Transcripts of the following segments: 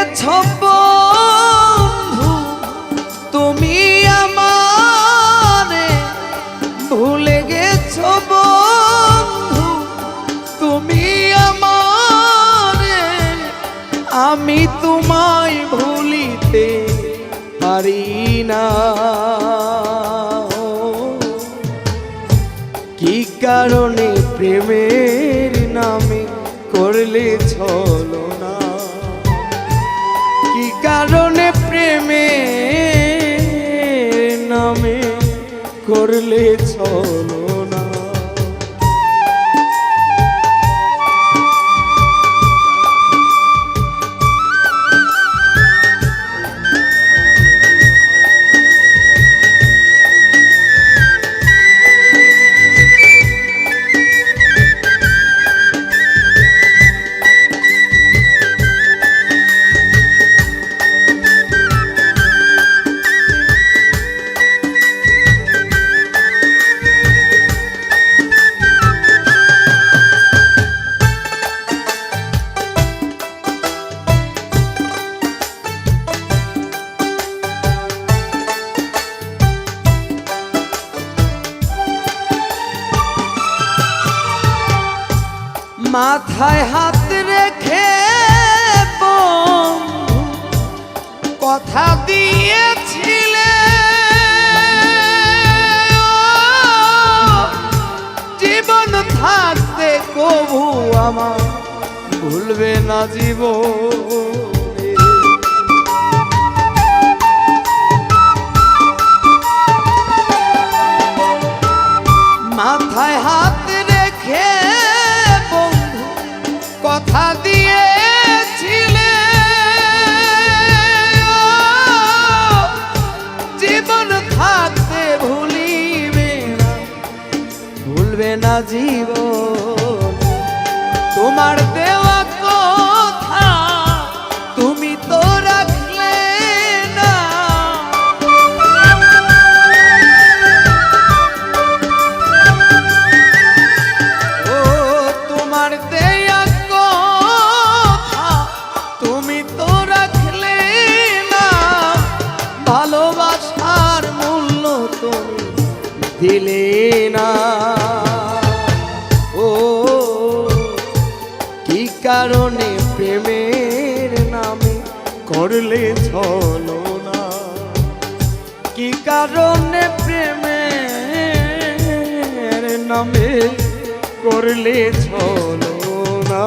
গেছ বন্ধু তুমি আমারে, ভুলে গেছ বন্ধু তুমি আমারে, আমি তোমায় ভুলিতে পারি না। কি কারণে প্রেমের নামে করলে ছলনা, কি কারণে প্রেমের নামে করলে ছলনা। মাথায় হাত রেখে কথা দিয়েছিলে, জীবন থাকতে কবু আমার ভুলবে না জীবন। মাথায় হাত রেখে কথা দিয়েছিলে, জীবন থাকতে ভুলবে না জীবন। তোমার দেওয়া কথা তুমি তো রাখলে না, ও তোমার দেয়া কথা তুমি তো রাখলে না, ভালোবাসার মূল্য তুমি দিলে না। ও কি কারণে প্রেমের নামে করলে ছলনা, কি কারণে প্রেমের নামে করলে ছলনা।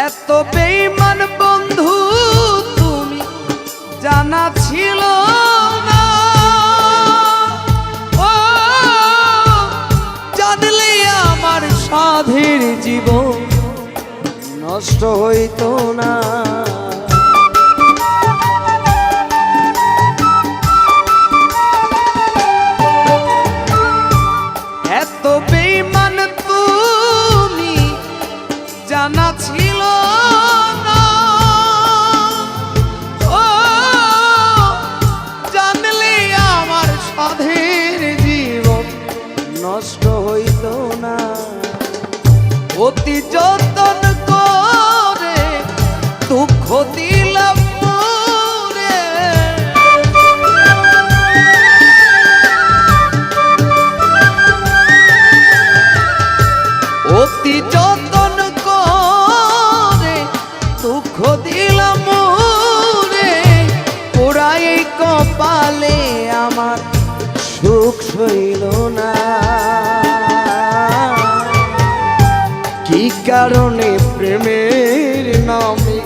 এত বেঈমান বন্ধু তুমি জানা ছিল না, ও জানলে আমার সাধের জীবন নষ্ট হইতো না। এত বেঈমান তুমি জানা ছিল না, ও জানলে আমার সাধের জীবন নষ্ট হইত না। অতি যতন করে দুঃখ দিলাম মোরে, অতি যতন করে দুঃখ দিলাম মোরে, পোড়াই কপালে আমার সুখ সইল না। কি কারণে প্রেমের নামে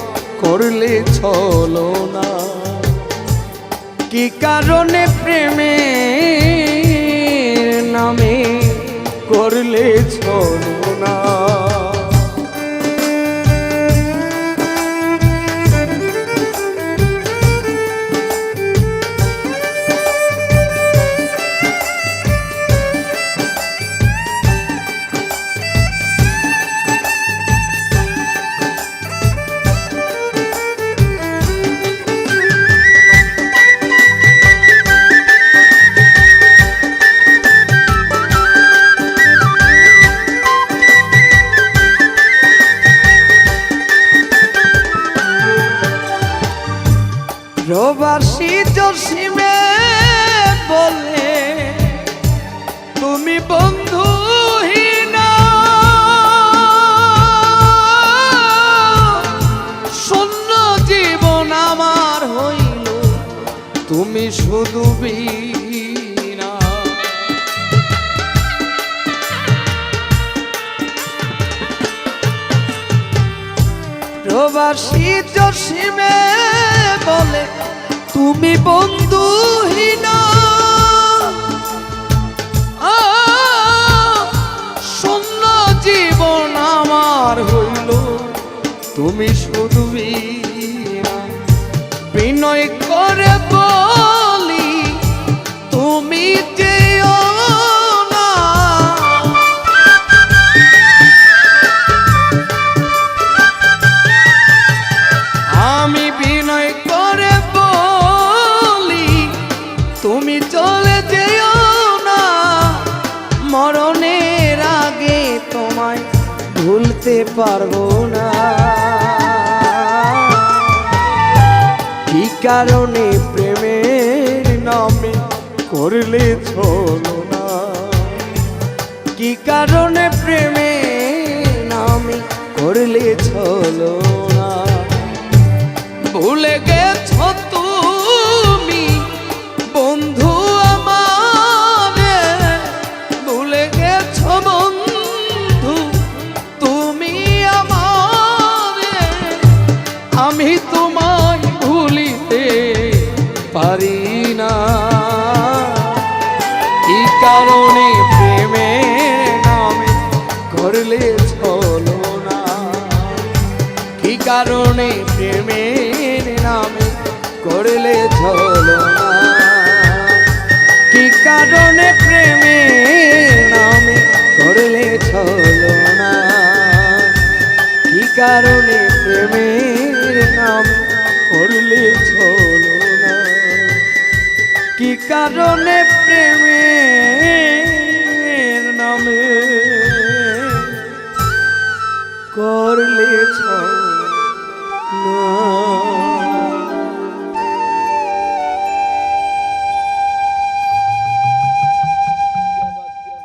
করলে ছলনা, কি কারণে প্রেমের নামে করলে করলে ছলনা। প্রবাসী জসিমে বলে তুমি বন্ধুহীনা, শূন্য জীবন আমার হইল তুমি শুধু বীণা। প্রবাসী জসিমে বলে তুমি বন্ধুহীনা, শূন্য জীবন আমার হইল তুমি শুধু বীণা। বিনয় করে বলি তুমি যেও না, আমি বিনয় করে বলি তুমি চলে যেও না। মরণের আগে তোমায় ভুলতে পারবো না। কি কারণে প্রেমের নামে করলে ছলনা, কি কারণে প্রেমের নামে করলে ছলনা। ভুলে গেছ তুমি বন্ধু আমারে, ভুলে গেছ বন্ধু তুমি আমারে, আমি তোমায় ভুলিতে পারি না। কি কারণে প্রেমের নামে করলে ছলনা, কি কারণে প্রেমের নামে করলে ছলনা, কি কারণে প্রেমের নামে করলে ছলনা, কি কারণে প্রেমের নামে করলে ছলনা, কি কারণে প্রেমের